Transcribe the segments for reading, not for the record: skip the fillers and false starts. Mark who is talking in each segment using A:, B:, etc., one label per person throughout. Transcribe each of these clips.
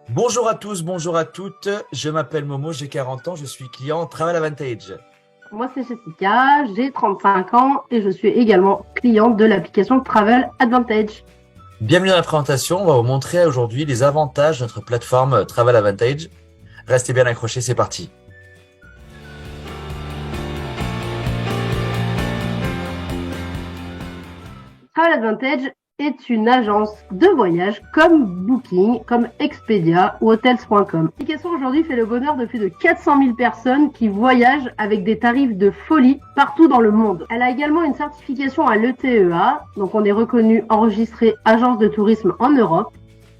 A: Bonjour à tous, bonjour à toutes. Je m'appelle Momo, j'ai 40 ans, je suis client Travel Advantage.
B: Moi, c'est Jessica, j'ai 35 ans et je suis également cliente de l'application Travel Advantage.
A: Bienvenue dans la présentation, on va vous montrer aujourd'hui les avantages de notre plateforme Travel Advantage. Restez bien accrochés, c'est parti.
B: Travel Advantage est une agence de voyage comme Booking, comme Expedia ou Hotels.com. L'application aujourd'hui fait le bonheur de plus de 400 000 personnes qui voyagent avec des tarifs de folie partout dans le monde. Elle a également une certification à l'ETEA, donc on est reconnu enregistré agence de tourisme en Europe.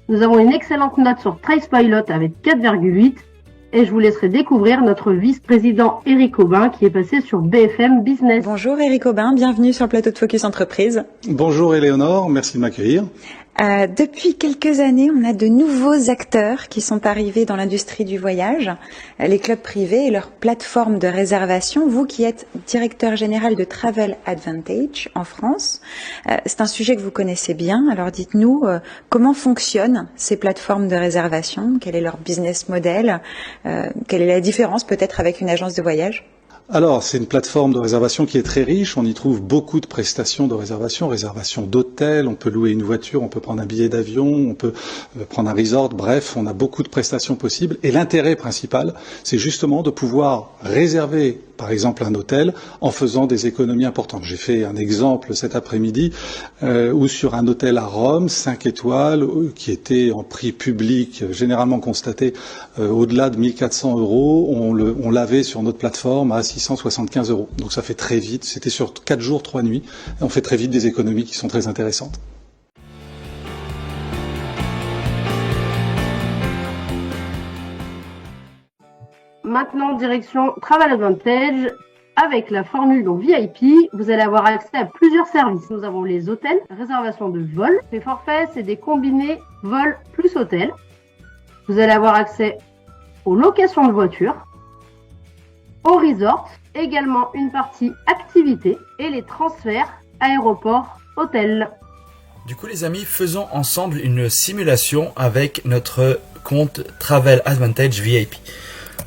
B: Nous avons une excellente note sur Trustpilot avec 4,8 et je vous laisserai découvrir notre vice-président Eric Aubin qui est passé sur BFM Business.
C: Bonjour Eric Aubin, bienvenue sur le plateau de Focus Entreprise.
D: Bonjour Éléonore, merci de m'accueillir.
C: Depuis quelques années, on a de nouveaux acteurs qui sont arrivés dans l'industrie du voyage, les clubs privés et leurs plateformes de réservation. Vous qui êtes directeur général de Travel Advantage en France, c'est un sujet que vous connaissez bien. Alors dites-nous comment fonctionnent ces plateformes de réservation, quel est leur business model, quelle est la différence peut-être avec une agence de voyage ?
D: Alors, c'est une plateforme de réservation qui est très riche. On y trouve beaucoup de prestations de réservation d'hôtels. On peut louer une voiture, on peut prendre un billet d'avion, on peut prendre un resort. Bref, on a beaucoup de prestations possibles. Et l'intérêt principal, c'est justement de pouvoir réserver, par exemple, un hôtel en faisant des économies importantes. J'ai fait un exemple cet après-midi où sur un hôtel à Rome, 5 étoiles, qui était en prix public, généralement constaté au-delà de 1 400 €, on l'avait sur notre plateforme à 675 €. Donc ça fait très vite, c'était sur 4 jours, 3 nuits. On fait très vite des économies qui sont très intéressantes.
B: Maintenant, direction Travel Advantage. Avec la formule donc VIP, vous allez avoir accès à plusieurs services. Nous avons les hôtels, réservation de vol. Les forfaits, c'est des combinés vol plus hôtel. Vous allez avoir accès aux locations de voitures, aux resorts, également une partie activité et les transferts aéroport-hôtel.
A: Du coup les amis, faisons ensemble une simulation avec notre compte Travel Advantage VIP.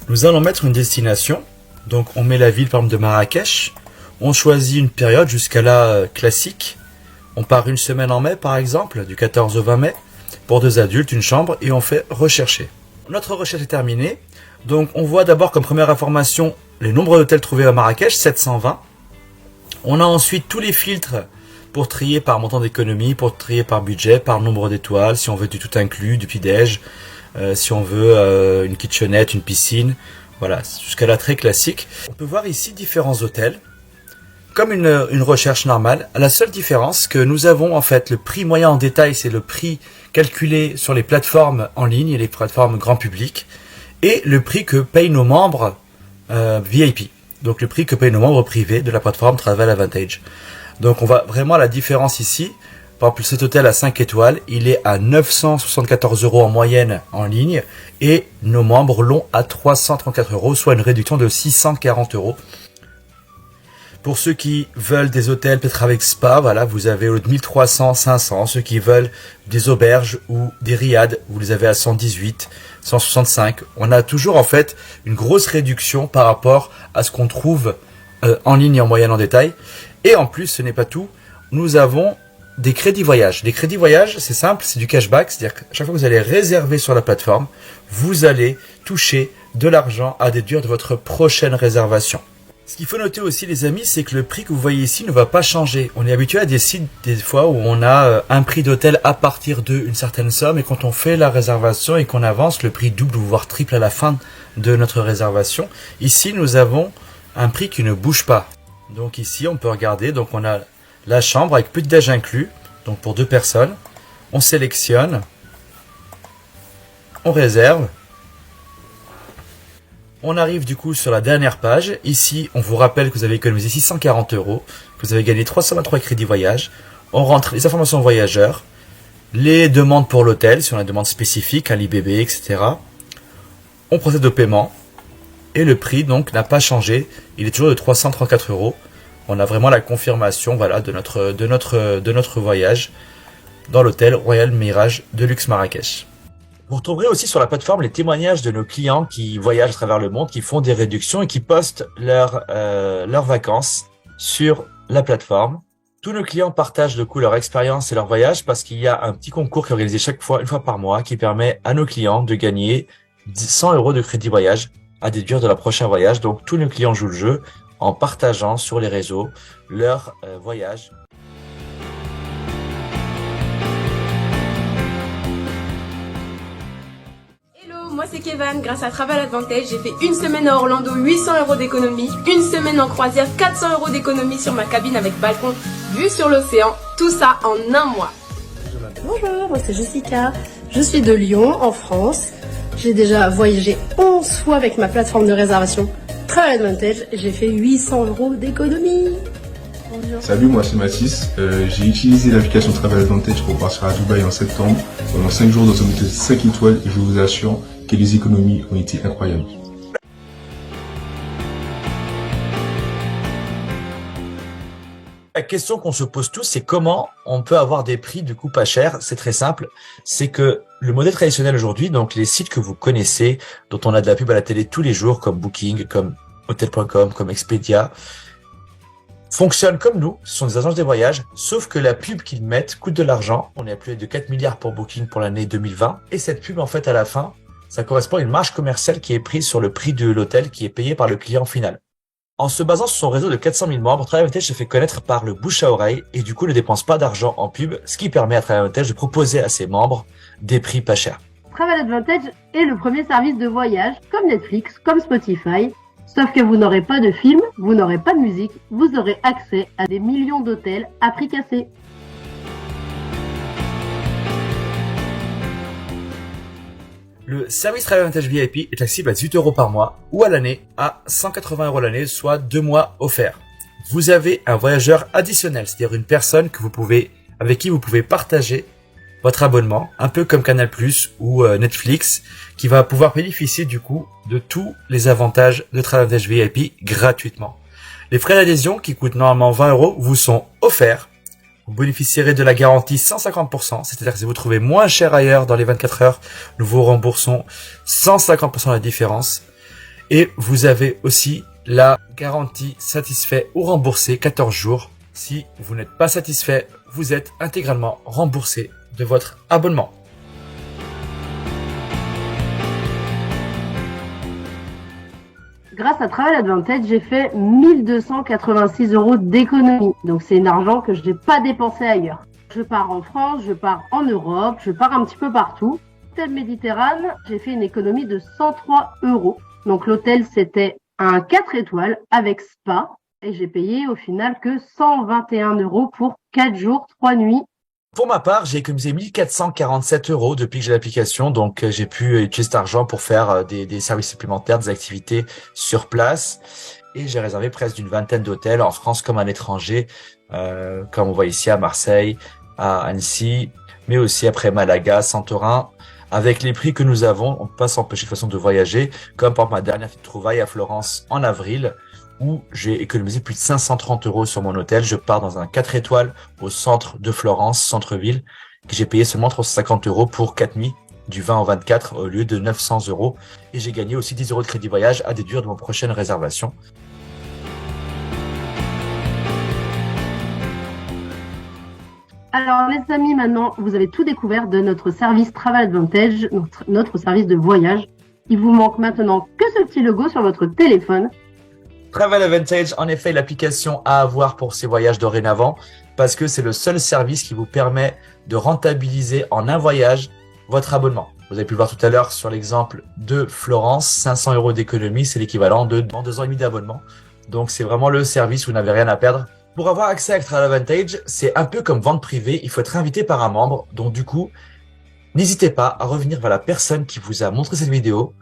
A: Nous allons mettre une destination. Donc on met la ville par exemple de Marrakech, on choisit une période jusqu'à là classique, on part une semaine en mai par exemple, du 14 au 20 mai, pour 2 adultes, une chambre, et on fait rechercher. Notre recherche est terminée, donc on voit d'abord comme première information le nombre d'hôtels trouvés à Marrakech, 720. On a ensuite tous les filtres pour trier par montant d'économie, pour trier par budget, par nombre d'étoiles, si on veut du tout inclus, du petit-déj, si on veut une kitchenette, une piscine. Voilà, jusqu'à là très classique. On peut voir ici différents hôtels, comme une recherche normale. La seule différence que nous avons en fait le prix moyen en détail, c'est le prix calculé sur les plateformes en ligne et les plateformes grand public, et le prix que payent nos membres VIP. Donc le prix que payent nos membres privés de la plateforme Travel Advantage. Donc on voit vraiment la différence ici. Par exemple, cet hôtel à 5 étoiles, il est à 974 € en moyenne en ligne et nos membres l'ont à 334 €, soit une réduction de 640 €. Pour ceux qui veulent des hôtels peut-être avec spa, voilà, vous avez au lieu de 1300, 500. Ceux qui veulent des auberges ou des riads, vous les avez à 118, 165. On a toujours en fait une grosse réduction par rapport à ce qu'on trouve en ligne et en moyenne en détail. Et en plus, ce n'est pas tout, nous avons des crédits voyage. Les crédits voyage, c'est simple, c'est du cashback, c'est-à-dire que chaque fois que vous allez réserver sur la plateforme, vous allez toucher de l'argent à déduire de votre prochaine réservation. Ce qu'il faut noter aussi les amis, c'est que le prix que vous voyez ici ne va pas changer. On est habitué à des sites des fois où on a un prix d'hôtel à partir d'une certaine somme, et quand on fait la réservation et qu'on avance, le prix double ou voire triple à la fin de notre réservation. Ici, nous avons un prix qui ne bouge pas. Donc ici, on peut regarder, donc on a la chambre avec petit-déj inclus, donc pour 2 personnes. On sélectionne, on réserve. On arrive du coup sur la dernière page. Ici, on vous rappelle que vous avez économisé 640 €, que vous avez gagné 323 crédits voyage. On rentre les informations voyageurs, les demandes pour l'hôtel, si on a une demande spécifique, un l'IBB, etc. On procède au paiement. Et le prix donc n'a pas changé. Il est toujours de 334 €. On a vraiment la confirmation, voilà, de notre voyage dans l'hôtel Royal Mirage de Luxe Marrakech. Vous retrouverez aussi sur la plateforme les témoignages de nos clients qui voyagent à travers le monde, qui font des réductions et qui postent leurs vacances sur la plateforme. Tous nos clients partagent du coup leur expérience et leur voyage parce qu'il y a un petit concours qui est organisé chaque fois, une fois par mois, qui permet à nos clients de gagner 100 € de crédit voyage à déduire de leur prochain voyage. Donc tous nos clients jouent le jeu en partageant sur les réseaux leur voyage.
E: Moi c'est Kevin, grâce à Travel Advantage, j'ai fait une semaine à Orlando, 800 € d'économie, une semaine en croisière, 400 € d'économie sur ma cabine avec balcon, vue sur l'océan, tout ça en un mois.
F: Bonjour, moi c'est Jessica, je suis de Lyon, en France. J'ai déjà voyagé 11 fois avec ma plateforme de réservation Travel Advantage et j'ai fait 800 € d'économie. Bonjour.
G: Salut, moi c'est Mathis. J'ai utilisé l'application Travel Advantage pour partir à Dubaï en septembre pendant 5 jours dans un hôtel 5 étoiles et je vous assure que les économies ont été incroyables.
A: La question qu'on se pose tous, c'est comment on peut avoir des prix du coup pas chers. C'est très simple, c'est que le modèle traditionnel aujourd'hui, donc les sites que vous connaissez, dont on a de la pub à la télé tous les jours, comme Booking, comme Hotel.com, comme Expedia, fonctionnent comme nous, ce sont des agences de voyage, sauf que la pub qu'ils mettent coûte de l'argent. On est à plus de 4 milliards pour Booking pour l'année 2020. Et cette pub, en fait, à la fin, ça correspond à une marge commerciale qui est prise sur le prix de l'hôtel qui est payé par le client final. En se basant sur son réseau de 400 000 membres, Travel Advantage se fait connaître par le bouche à oreille et du coup ne dépense pas d'argent en pub, ce qui permet à Travel Advantage de proposer à ses membres des prix pas chers.
B: Travel Advantage est le premier service de voyage, comme Netflix, comme Spotify. Sauf que vous n'aurez pas de film, vous n'aurez pas de musique, vous aurez accès à des millions d'hôtels à prix cassé.
A: Le service Travel Advantage VIP est accessible à 18 € par mois ou à l'année à 180 € l'année, soit 2 mois offerts. Vous avez un voyageur additionnel, c'est-à-dire une personne avec qui vous pouvez partager votre abonnement, un peu comme Canal+ ou Netflix, qui va pouvoir bénéficier du coup de tous les avantages de Travel Advantage VIP gratuitement. Les frais d'adhésion qui coûtent normalement 20 € vous sont offerts. Vous bénéficierez de la garantie 150%, c'est-à-dire que si vous trouvez moins cher ailleurs dans les 24 heures, nous vous remboursons 150% de la différence. Et vous avez aussi la garantie satisfait ou remboursé 14 jours. Si vous n'êtes pas satisfait, vous êtes intégralement remboursé de votre abonnement.
B: Grâce à Travel Advantage, j'ai fait 1286 € d'économie. Donc c'est un argent que je n'ai pas dépensé ailleurs. Je pars en France, je pars en Europe, je pars un petit peu partout. Hôtel Méditerranée, j'ai fait une économie de 103 €. Donc l'hôtel c'était un 4 étoiles avec spa et j'ai payé au final que 121 € pour 4 jours, 3 nuits.
A: Pour ma part, j'ai économisé 1447 € depuis que j'ai l'application, donc j'ai pu utiliser cet argent pour faire des services supplémentaires, des activités sur place. Et j'ai réservé presque d'une vingtaine d'hôtels en France comme à l'étranger, comme on voit ici à Marseille, à Annecy, mais aussi après Malaga, Santorin. Avec les prix que nous avons, on ne peut pas s'empêcher de façon de voyager, comme par exemple ma dernière trouvaille à Florence en avril, où j'ai économisé plus de 530 € sur mon hôtel. Je pars dans un 4 étoiles au centre de Florence, centre-ville, que j'ai payé seulement 350 € pour 4 nuits, du 20 au 24 au lieu de 900 €. Et j'ai gagné aussi 10 € de crédit voyage à déduire de mon prochaine réservation.
B: Alors les amis, maintenant vous avez tout découvert de notre service Travel Advantage, notre service de voyage. Il vous manque maintenant que ce petit logo sur votre téléphone.
A: Travel Advantage, en effet, l'application à avoir pour ces voyages dorénavant, parce que c'est le seul service qui vous permet de rentabiliser en un voyage votre abonnement. Vous avez pu le voir tout à l'heure sur l'exemple de Florence, 500 € d'économie, c'est l'équivalent de 2 ans et demi d'abonnement. Donc c'est vraiment le service où vous n'avez rien à perdre. Pour avoir accès à Travel Advantage, c'est un peu comme vente privée, il faut être invité par un membre. Donc du coup, n'hésitez pas à revenir vers la personne qui vous a montré cette vidéo